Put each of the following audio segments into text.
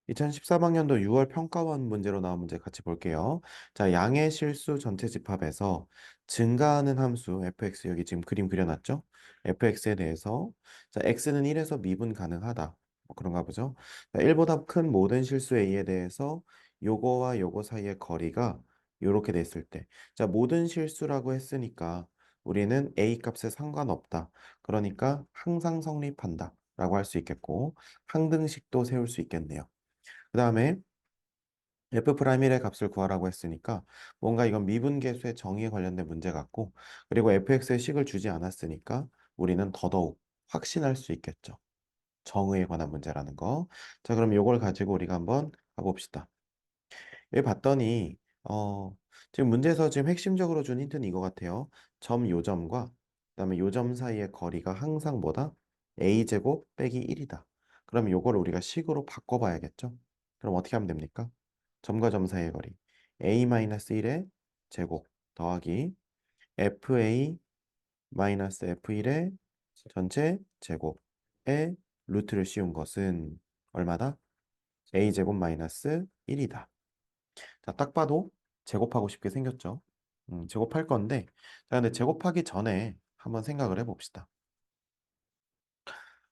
2013학년도 6월 평가원 문제로 나온 문제 같이 볼게요. 자, 양의 실수 전체 집합에서 증가하는 함수 fx 여기 지금 그림 그려놨죠? fx에 대해서 자, x는 1에서 미분 가능하다. 뭐 그런가 보죠. 자, 1보다 큰 모든 실수 a에 대해서 요거와 요거 사이의 거리가 요렇게 됐을 때 자, 모든 실수라고 했으니까 우리는 a 값에 상관없다. 그러니까 항상 성립한다. 라고 할 수 있겠고 항등식도 세울 수 있겠네요. 그 다음에 f'1의 값을 구하라고 했으니까 뭔가 이건 미분계수의 정의에 관련된 문제 같고 그리고 fx의 식을 주지 않았으니까 우리는 더더욱 확신할 수 있겠죠. 정의에 관한 문제라는 거. 자, 그럼 이걸 가지고 우리가 한번 가봅시다. 여기 봤더니 지금 문제에서 지금 핵심적으로 준 힌트는 이거 같아요. 점 요점과 그다음에 요점 사이의 거리가 항상 뭐다? a제곱 빼기 1이다. 그럼 요거를 우리가 식으로 바꿔봐야겠죠? 그럼 어떻게 하면 됩니까? 점과 점 사이의 거리 a-1의 제곱 더하기 fa-f1의 전체 제곱의 루트를 씌운 것은 얼마다? a제곱 마이너스 1이다. 자, 딱 봐도 제곱하고 싶게 생겼죠. 제곱할 건데, 자, 근데 제곱하기 전에 한번 생각을 해봅시다.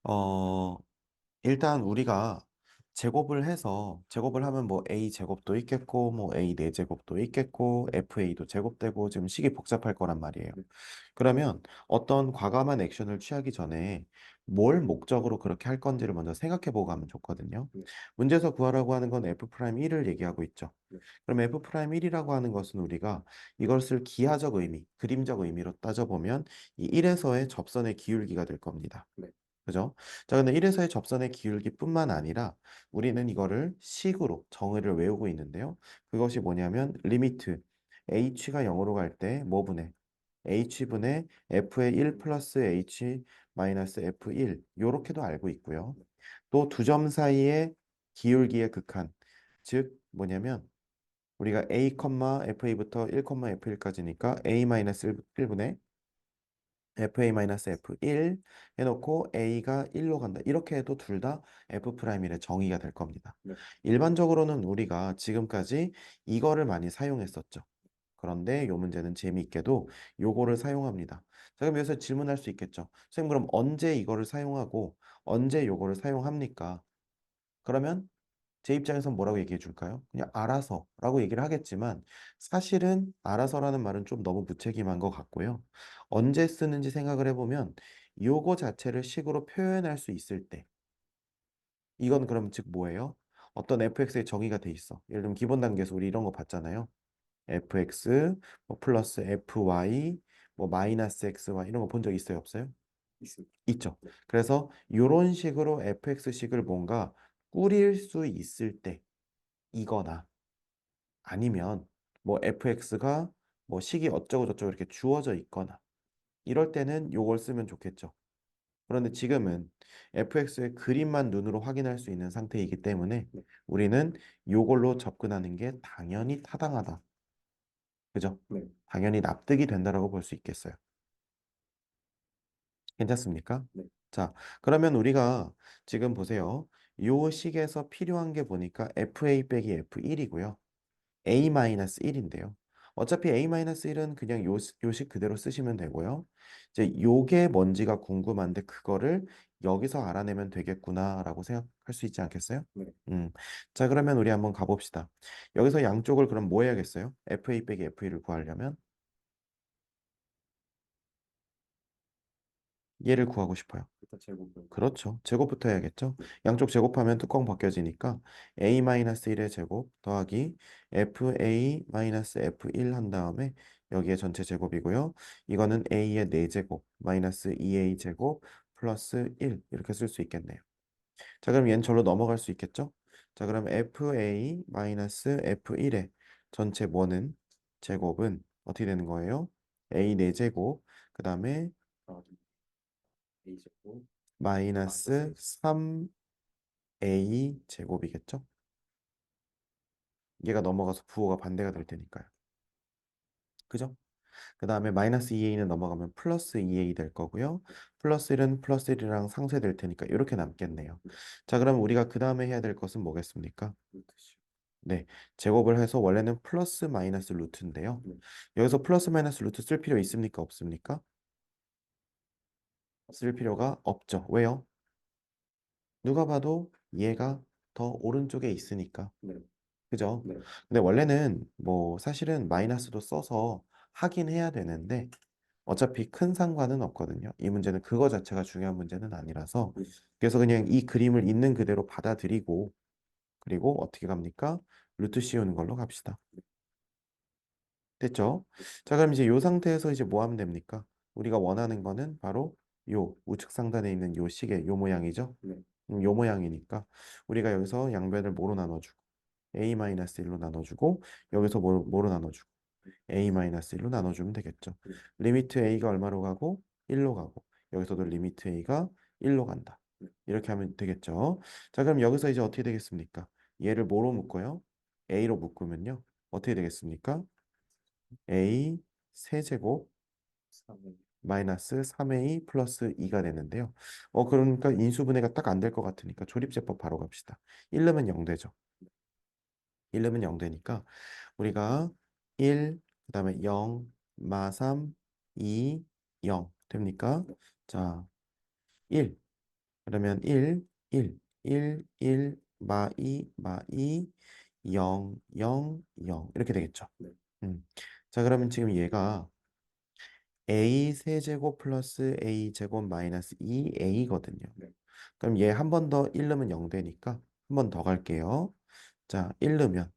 어, 일단 우리가 제곱을 해서 제곱을 하면 뭐 a 제곱도 있겠고 뭐 a 4제곱도 있겠고 fa도 제곱되고 지금 식이 복잡할 거란 말이에요. 그러면 어떤 과감한 액션을 취하기 전에 뭘 목적으로 그렇게 할 건지를 먼저 생각해 보고 가면 좋거든요. 문제에서 구하라고 하는 건 f'1을 얘기하고 있죠. 그럼 f'1이라고 하는 것은 우리가 이것을 기하적 의미, 그림적 의미로 따져보면 이 1에서의 접선의 기울기가 될 겁니다. 그죠? 자, 근데 1에서의 접선의 기울기뿐만 아니라 우리는 이거를 식으로 정의를 외우고 있는데요. 그것이 뭐냐면 리미트 h가 0으로 갈 때 뭐 분해? h분의 f의 1 플러스 h 마이너스 f1 요렇게도 알고 있고요. 또 두 점 사이의 기울기의 극한 즉 뭐냐면 우리가 a, fa부터 1, f1까지니까 a-1분의 fa-f1 해놓고 a가 1로 간다. 이렇게 해도 둘 다 f'의 정의가 될 겁니다. 일반적으로는 우리가 지금까지 이거를 많이 사용했었죠. 그런데 이 문제는 재미있게도 요거를 사용합니다. 자, 그럼 여기서 질문할 수 있겠죠. 선생님, 그럼 언제 이거를 사용하고 언제 요거를 사용합니까? 그러면 제 입장에선 뭐라고 얘기해 줄까요? 그냥 알아서 라고 얘기를 하겠지만 사실은 알아서라는 말은 좀 너무 무책임한 것 같고요. 언제 쓰는지 생각을 해보면 요거 자체를 식으로 표현할 수 있을 때 이건 그럼 즉 뭐예요? 어떤 fx의 정의가 돼 있어. 예를 들면 기본 단계에서 우리 이런 거 봤잖아요. fx 뭐 플러스 fy 뭐 마이너스 xy 이런 거 본 적 있어요? 없어요? 있죠. 그래서 이런 식으로 fx식을 뭔가 꾸릴 수 있을 때 이거나 아니면 뭐 fx가 뭐 식이 어쩌고 저쩌고 이렇게 주어져 있거나 이럴 때는 요걸 쓰면 좋겠죠. 그런데 지금은 fx의 그림만 눈으로 확인할 수 있는 상태이기 때문에 우리는 요걸로 접근하는 게 당연히 타당하다. 그죠? 당연히 납득이 된다라고 볼 수 있겠어요. 괜찮습니까? 자, 그러면 우리가 지금 보세요. 요 식에서 필요한 게 보니까 fa 빼기 f1이고요. a-1인데요. 어차피 a-1은 그냥 요식 그대로 쓰시면 되고요. 이제 요게 뭔지가 궁금한데 그거를 여기서 알아내면 되겠구나라고 생각할 수 있지 않겠어요? 자, 그러면 우리 한번 가봅시다. 여기서 양쪽을 그럼 뭐 해야겠어요? fa 빼기 f1을 구하려면 얘를 구하고 싶어요. 그렇죠. 제곱부터 해야겠죠. 양쪽 제곱하면 뚜껑 벗겨지니까 a-1의 제곱 더하기 fa-f1 한 다음에 여기에 전체 제곱이고요. 이거는 a의 4제곱 마이너스 2a 제곱 플러스 1 이렇게 쓸 수 있겠네요. 자, 그럼 얘는 절로 넘어갈 수 있겠죠. 자, 그럼 fa 마이너스 f1의 전체 뭐는 제곱은 어떻게 되는 거예요? a 4제곱 그 다음에 마이너스 3a 제곱이겠죠? 얘가 넘어가서 부호가 반대가 될 테니까요. 그죠? 그 다음에 마이너스 2a는 넘어가면 플러스 2a 될 거고요. 플러스 1은 플러스 1이랑 상쇄될 테니까 이렇게 남겠네요. 자, 그럼 우리가 그 다음에 해야 될 것은 뭐겠습니까? 네, 제곱을 해서 원래는 플러스 마이너스 루트인데요. 여기서 플러스 마이너스 루트 쓸 필요 있습니까? 없습니까? 쓸 필요가 없죠. 왜요? 누가 봐도 얘가 더 오른쪽에 있으니까. 그죠? 근데 원래는 뭐 사실은 마이너스도 써서 하긴 해야 되는데 어차피 큰 상관은 없거든요. 이 문제는 그거 자체가 중요한 문제는 아니라서 그래서 그냥 이 그림을 있는 그대로 받아들이고 그리고 어떻게 갑니까? 루트 씌우는 걸로 갑시다. 됐죠? 자, 그럼 이제 이 상태에서 이제 뭐 하면 됩니까? 우리가 원하는 거는 바로 요 우측 상단에 있는 요 식의 요 모양이죠? 요 모양이니까 우리가 여기서 양변을 뭐로 나눠주고 a-1로 나눠주고 여기서 뭐로 나눠주고 a-1로 나눠주면 되겠죠. 리미트 a가 얼마로 가고 1로 가고 여기서도 리미트 a가 1로 간다. 이렇게 하면 되겠죠. 자, 그럼 여기서 이제 어떻게 되겠습니까? 얘를 뭐로 묶어요? a로 묶으면요. 어떻게 되겠습니까? a 세제곱 마이너스 3a 플러스 2가 되는데요. 그러니까 인수분해가 딱 안 될 것 같으니까 조립제법 바로 갑시다. 1 넣으면 0 되죠. 1 넣으면 0 되니까 우리가 1, 그 다음에 0, 마 3, 2, 0 됩니까? 자, 1, 그러면 1, 1, 1, 1, 마 2, 마 2, 0, 0, 0 이렇게 되겠죠. 음. 자, 그러면 지금 얘가 a 세제곱 플러스 a 제곱 마이너스 2a거든요. 그럼 얘 한 번 더 1 넣으면 0 되니까 한 번 더 갈게요. 자, 1 넣으면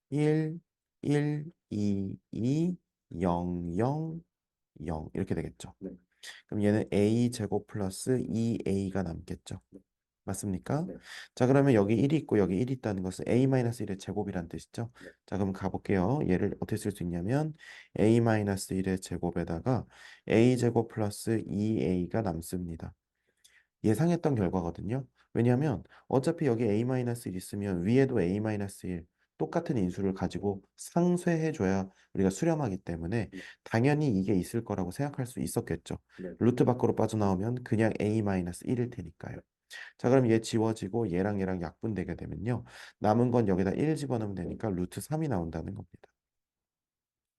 1, 1, 2, 2, 0, 0, 0 이렇게 되겠죠. 그럼 얘는 a 제곱 플러스 2a가 남겠죠. 맞습니까? 자, 그러면 여기 1이 있고 여기 1이 있다는 것은 a-1의 제곱이란 뜻이죠. 자, 그럼 가볼게요. 얘를 어떻게 쓸 수 있냐면 a-1의 제곱에다가 a 제곱 플러스 2a가 남습니다. 예상했던 결과거든요. 왜냐하면 어차피 여기 a-1 있으면 위에도 a-1 똑같은 인수를 가지고 상쇄해줘야 우리가 수렴하기 때문에 당연히 이게 있을 거라고 생각할 수 있었겠죠. 루트 밖으로 빠져나오면 그냥 a-1일 테니까요. 자, 그럼 얘 지워지고 얘랑 약분되게 되면요. 남은 건 여기다 1 집어넣으면 되니까 루트 3이 나온다는 겁니다.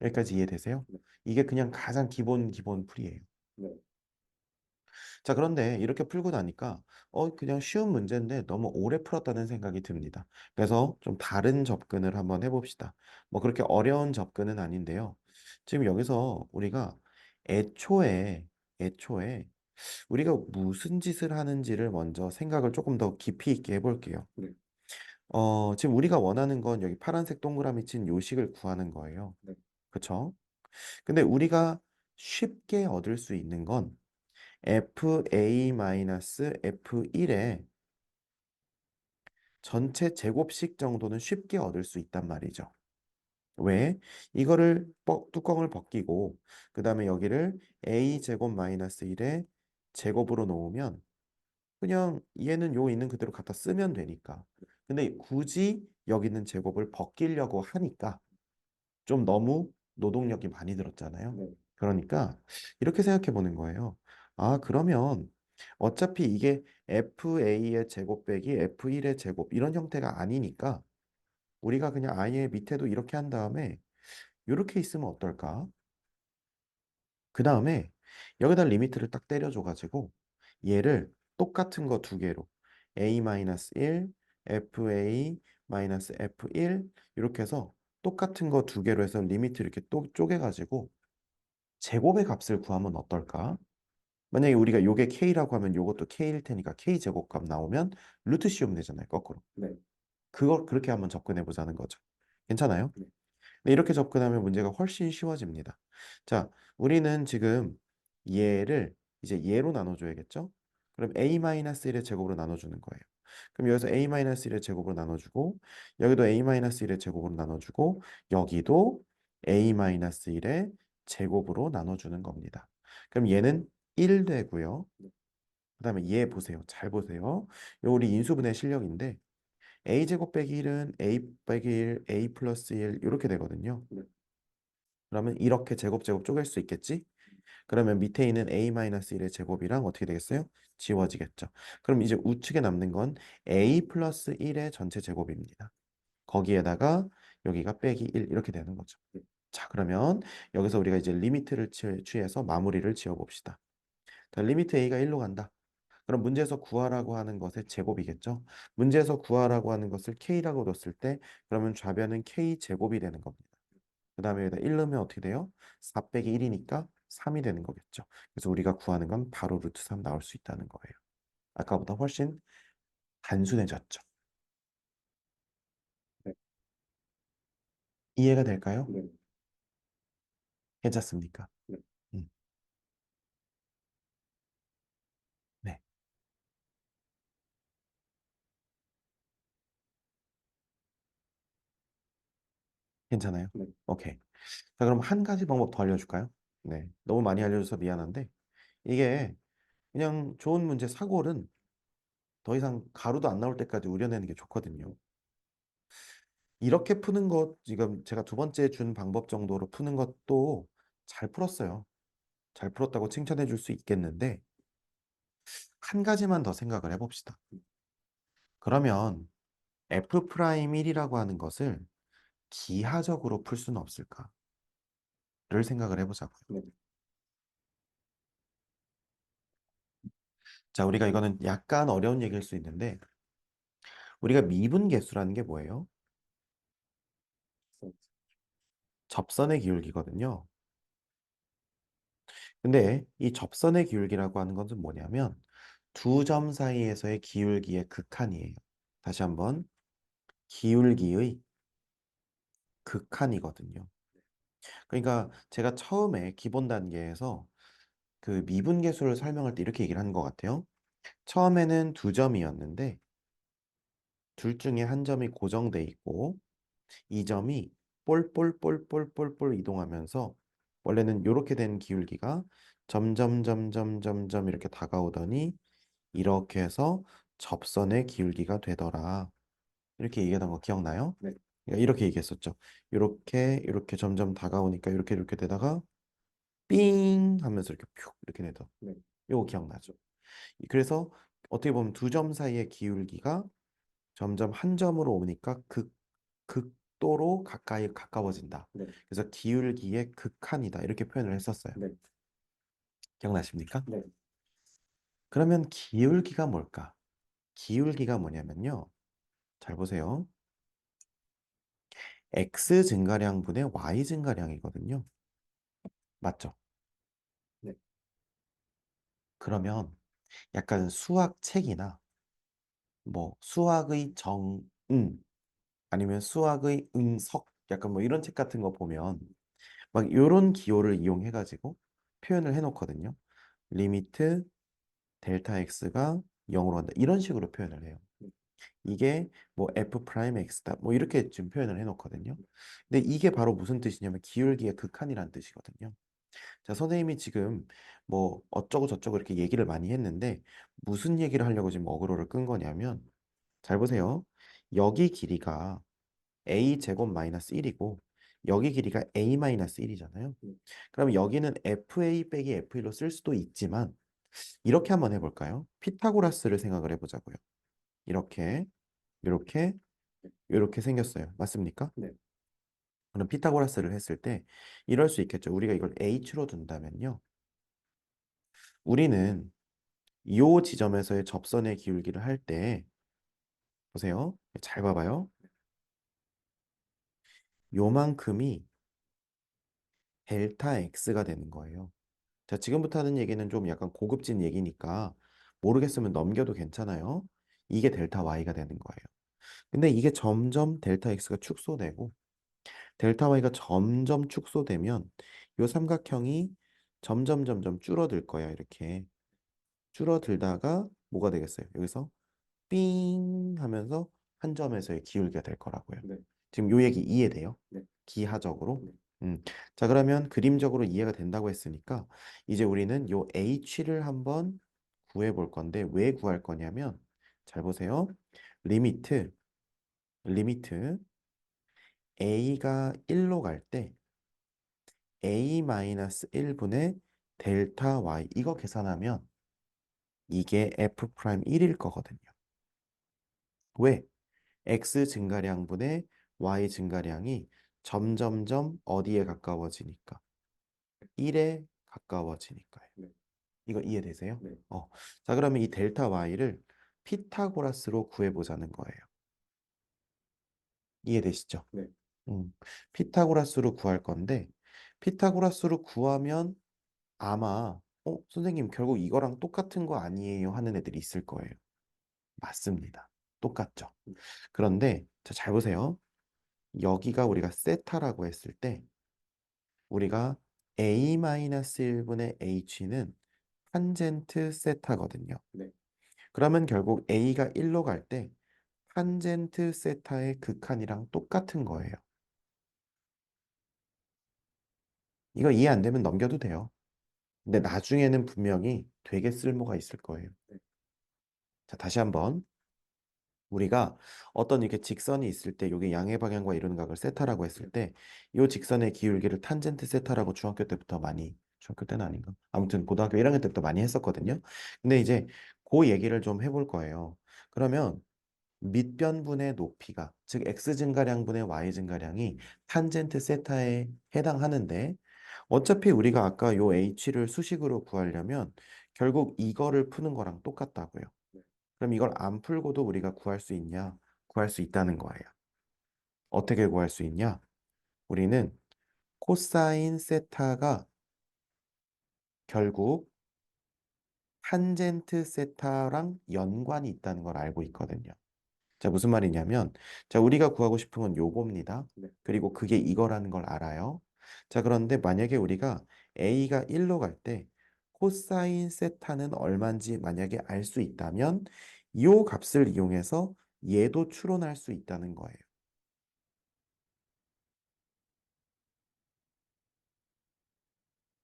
여기까지 이해되세요? 이게 그냥 가장 기본 풀이에요. 자, 그런데 이렇게 풀고 나니까 그냥 쉬운 문제인데 너무 오래 풀었다는 생각이 듭니다. 그래서 좀 다른 접근을 한번 해봅시다. 뭐 그렇게 어려운 접근은 아닌데요. 지금 여기서 우리가 애초에 우리가 무슨 짓을 하는지를 먼저 생각을 조금 더 깊이 있게 해볼게요. 지금 우리가 원하는 건 여기 파란색 동그라미 친 요식을 구하는 거예요. 그쵸? 근데 우리가 쉽게 얻을 수 있는 건 fa-f1의 전체 제곱식 정도는 쉽게 얻을 수 있단 말이죠. 왜? 이거를 뚜껑을 벗기고 그 다음에 여기를 a제곱 마이너스 1의 제곱으로 놓으면 그냥 얘는 요 있는 그대로 갖다 쓰면 되니까. 근데 굳이 여기 있는 제곱을 벗기려고 하니까 좀 너무 노동력이 많이 들었잖아요. 그러니까 이렇게 생각해 보는 거예요. 아, 그러면 어차피 이게 FA의 제곱 빼기 F1의 제곱 이런 형태가 아니니까 우리가 그냥 아예 밑에도 이렇게 한 다음에 이렇게 있으면 어떨까? 그 다음에 여기다 리미트를 딱 때려줘가지고 얘를 똑같은 거 두 개로 a-1, fa-f1 이렇게 해서 똑같은 거 두 개로 해서 리미트 이렇게 또 쪼개가지고 제곱의 값을 구하면 어떨까? 만약에 우리가 요게 k라고 하면 요것도 k일 테니까 k 제곱값 나오면 루트 씌우면 되잖아요, 거꾸로. 그걸 그렇게 한번 접근해 보자는 거죠. 괜찮아요? 네, 이렇게 접근하면 문제가 훨씬 쉬워집니다. 자, 우리는 지금 얘를 이제 얘로 나눠줘야겠죠? 그럼 a-1의 제곱으로 나눠주는 거예요. 그럼 여기서 a-1의 제곱으로 나눠주고 여기도 a-1의 제곱으로 나눠주고 여기도 a-1의 제곱으로 나눠주는 겁니다. 그럼 얘는 1 되고요. 그 다음에 얘 보세요. 잘 보세요. 요 우리 인수분해 실력인데 a제곱 빼기 1은 a 빼기 1, a 플러스 1 이렇게 되거든요. 그러면 이렇게 제곱 쪼갤 수 있겠지? 그러면 밑에 있는 a-1의 제곱이랑 어떻게 되겠어요? 지워지겠죠. 그럼 이제 우측에 남는 건 a 플러스 1의 전체 제곱입니다. 거기에다가 여기가 빼기 1 이렇게 되는 거죠. 자, 그러면 여기서 우리가 이제 리미트를 취해서 마무리를 지어봅시다. 자, 리미트 a가 1로 간다. 그럼 문제에서 구하라고 하는 것의 제곱이겠죠. 문제에서 구하라고 하는 것을 k라고 뒀을 때 그러면 좌변은 k 제곱이 되는 겁니다. 그 다음에 여기다 1 넣으면 어떻게 돼요? 4 빼기 1이니까 3이 되는 거겠죠. 그래서 우리가 구하는 건 바로 루트 3 나올 수 있다는 거예요. 아까보다 훨씬 단순해졌죠. 네. 이해가 될까요? 네. 괜찮습니까? 네. 음, 네. 괜찮아요? 네. 오케이. 자, 그럼 한 가지 방법 더 알려줄까요? 네. 너무 많이 알려줘서 미안한데 이게 그냥 좋은 문제 사고는 더 이상 가루도 안 나올 때까지 우려내는 게 좋거든요. 이렇게 푸는 것, 지금 제가 두 번째 준 방법 정도로 푸는 것도 잘 풀었어요. 잘 풀었다고 칭찬해 줄 수 있겠는데, 한 가지만 더 생각을 해봅시다. 그러면 F'1이라고 하는 것을 기하적으로 풀 수는 없을까를 생각을 해보자고요. 네. 자, 우리가 이거는 약간 어려운 얘기일 수 있는데, 우리가 미분계수라는 게 뭐예요? 접선의 기울기거든요. 근데 이 접선의 기울기라고 하는 것은 뭐냐면 두 점 사이에서의 기울기의 극한이에요. 다시 한번 기울기의 극한이거든요. 그러니까 제가 처음에 기본 단계에서 그 미분계수를 설명할 때 이렇게 얘기를 하는 것 같아요. 처음에는 두 점이었는데 둘 중에 한 점이 고정돼 있고 이 점이 볼 이동하면서 원래는 이렇게 된 기울기가 점점 이렇게 다가오더니 이렇게 해서 접선의 기울기가 되더라. 이렇게 얘기하던 거 기억나요? 네. 그러니까 이렇게 얘기했었죠. 이렇게 점점 다가오니까 이렇게 되다가 삥 하면서 이렇게 푹 이렇게 되던. 네. 이거 기억나죠? 그래서 어떻게 보면 두 점 사이의 기울기가 점점 한 점으로 오니까 극도로 가까이 가까워진다. 네. 그래서 기울기의 극한이다. 이렇게 표현을 했었어요. 네. 기억나십니까? 네. 그러면 기울기가 뭘까? 기울기가 뭐냐면요. 잘 보세요. x 증가량분의 y 증가량이거든요. 맞죠? 네. 그러면 약간 수학 책이나 뭐 수학의 정응 아니면 수학의 응석 약간 뭐 이런 책 같은 거 보면 막 이런 기호를 이용해 가지고 표현을 해 놓거든요. 리미트 델타 x가 0으로 간다. 이런 식으로 표현을 해요. 이게 뭐 f 프라임 x다. 뭐 이렇게 지금 표현을 해 놓거든요. 근데 이게 바로 무슨 뜻이냐면 기울기의 극한이란 뜻이거든요. 자, 선생님이 지금 뭐 어쩌고 저쩌고 이렇게 얘기를 많이 했는데 무슨 얘기를 하려고 지금 어그로를 끈 거냐면 잘 보세요. 여기 길이가 a 제곱 마이너스 1이고 여기 길이가 a 마이너스 1이잖아요. 그럼 여기는 fa 빼기 f1로 쓸 수도 있지만 이렇게 한번 해볼까요? 피타고라스를 생각을 해보자고요. 이렇게 이렇게 이렇게 생겼어요. 맞습니까? 네. 그럼 피타고라스를 했을 때 이럴 수 있겠죠. 우리가 이걸 h로 둔다면요. 우리는 이 지점에서의 접선의 기울기를 할 때 보세요. 잘 봐봐요. 요만큼이 델타 x가 되는 거예요. 자, 지금부터 하는 얘기는 좀 약간 고급진 얘기니까 모르겠으면 넘겨도 괜찮아요. 이게 델타 y가 되는 거예요. 근데 이게 점점 델타 x가 축소되고 델타 y가 점점 축소되면 요 삼각형이 점점 줄어들 거야. 이렇게 줄어들다가 뭐가 되겠어요? 여기서 삥 하면서 한 점에서의 기울기가 될 거라고요. 네. 지금 요 얘기 이해돼요? 네. 기하적으로. 네. 자, 그러면 그림적으로 이해가 된다고 했으니까 이제 우리는 요 h를 한번 구해 볼 건데 왜 구할 거냐면 잘 보세요. 리미트 리미트 a가 1로 갈 때 a-1분의 델타 y 이거 계산하면 이게 f'1일 거거든요. 왜? x 증가량분의 y 증가량이 점점점 어디에 가까워지니까? 1에 가까워지니까요. 이거 이해되세요? 자, 그러면 이 델타 y를 피타고라스로 구해보자는 거예요. 이해되시죠? 음, 피타고라스로 구할 건데, 피타고라스로 구하면 아마, 선생님, 결국 이거랑 똑같은 거 아니에요? 하는 애들이 있을 거예요. 맞습니다. 똑같죠. 그런데, 자, 잘 보세요. 여기가 우리가 세타라고 했을 때, 우리가 a-1분의 h는 탄젠트 세타거든요. 그러면 결국 a가 1로 갈 때, 탄젠트 세타의 극한이랑 똑같은 거예요. 이거 이해 안 되면 넘겨도 돼요. 근데 나중에는 분명히 되게 쓸모가 있을 거예요. 자, 다시 한번. 우리가 어떤 이렇게 직선이 있을 때 이게 양의 방향과 이루는 각을 세타라고 했을 때 이 직선의 기울기를 탄젠트 세타라고 중학교 때부터 많이 중학교 때는 아닌가? 아무튼 고등학교 1학년 때부터 많이 했었거든요. 근데 이제 그 얘기를 좀 해볼 거예요. 그러면 밑변분의 높이가 즉 x 증가량분의 y 증가량이 탄젠트 세타에 해당하는데 어차피 우리가 아까 요 h를 수식으로 구하려면 결국 이거를 푸는 거랑 똑같다고요. 그럼 이걸 안 풀고도 우리가 구할 수 있냐? 구할 수 있다는 거예요. 어떻게 구할 수 있냐? 우리는 코사인 세타가 결국 탄젠트 세타랑 연관이 있다는 걸 알고 있거든요. 자, 무슨 말이냐면, 자, 우리가 구하고 싶은 건 요겁니다. 그리고 그게 이거라는 걸 알아요. 자, 그런데 만약에 우리가 a가 1로 갈 때 코사인 세타는 얼마인지 만약에 알 수 있다면 이 값을 이용해서 얘도 추론할 수 있다는 거예요.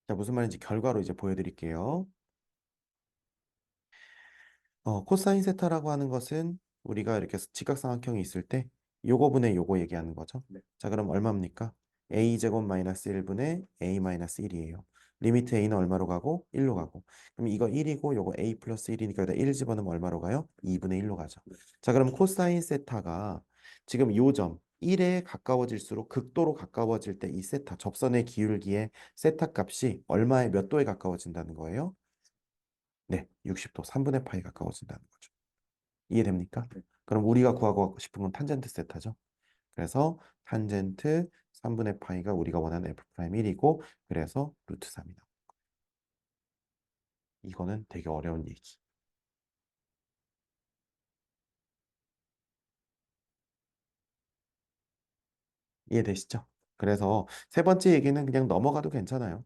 자, 무슨 말인지 결과로 이제 보여드릴게요. 코사인 세타라고 하는 것은 우리가 이렇게 직각삼각형이 있을 때 요거분의 요거 얘기하는 거죠. 자, 그럼 얼마입니까? a제곱 마이너스 1분의 a 마이너스 1이에요. 리미트 a는 얼마로 가고? 1로 가고. 그럼 이거 1이고 요거 a 플러스 1이니까 여기다 1 집어넣으면 얼마로 가요? 2분의 1로 가죠. 자, 그럼 코사인 세타가 지금 요 점 1에 가까워질수록 극도로 가까워질 때 이 세타, 접선의 기울기의 세타 값이 얼마에 몇 도에 가까워진다는 거예요? 네, 60도, 3분의 파이 가까워진다는 거죠. 이해됩니까? 그럼 우리가 구하고 싶은 건 탄젠트 세타죠. 그래서 탄젠트 3분의 파이가 우리가 원하는 f'1이고 그래서 루트 3이다. 이거는 되게 어려운 얘기. 이해되시죠? 그래서 세 번째 얘기는 그냥 넘어가도 괜찮아요.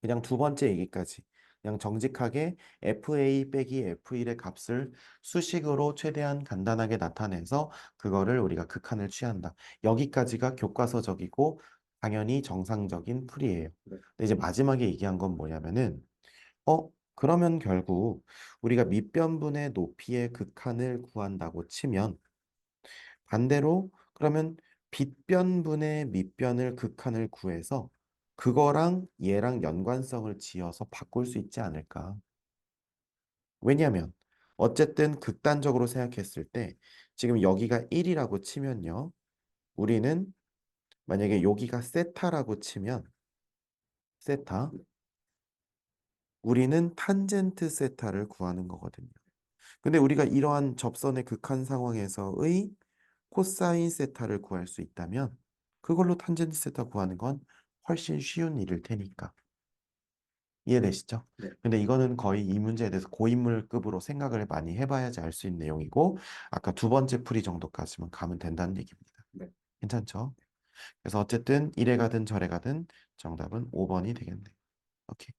그냥 두 번째 얘기까지 그냥 정직하게 FA 빼기 F1의 값을 수식으로 최대한 간단하게 나타내서 그거를 우리가 극한을 취한다. 여기까지가 교과서적이고 당연히 정상적인 풀이에요. 근데 이제 마지막에 얘기한 건 뭐냐면은 그러면 결국 우리가 밑변분의 높이의 극한을 구한다고 치면 반대로 그러면 빗변분의 밑변을 극한을 구해서 그거랑 얘랑 연관성을 지어서 바꿀 수 있지 않을까? 왜냐하면 어쨌든 극단적으로 생각했을 때 지금 여기가 1이라고 치면요. 우리는 만약에 여기가 세타라고 치면 세타 우리는 탄젠트 세타를 구하는 거거든요. 근데 우리가 이러한 접선의 극한 상황에서의 코사인 세타를 구할 수 있다면 그걸로 탄젠트 세타 구하는 건 훨씬 쉬운 일일 테니까. 이해되시죠? 근데 이거는 거의 이 문제에 대해서 고인물급으로 생각을 많이 해봐야지 알 수 있는 내용이고 아까 두 번째 풀이 정도까지만 가면 된다는 얘기입니다. 괜찮죠? 그래서 어쨌든 이래 가든 저래 가든 정답은 5번이 되겠네. 오케이.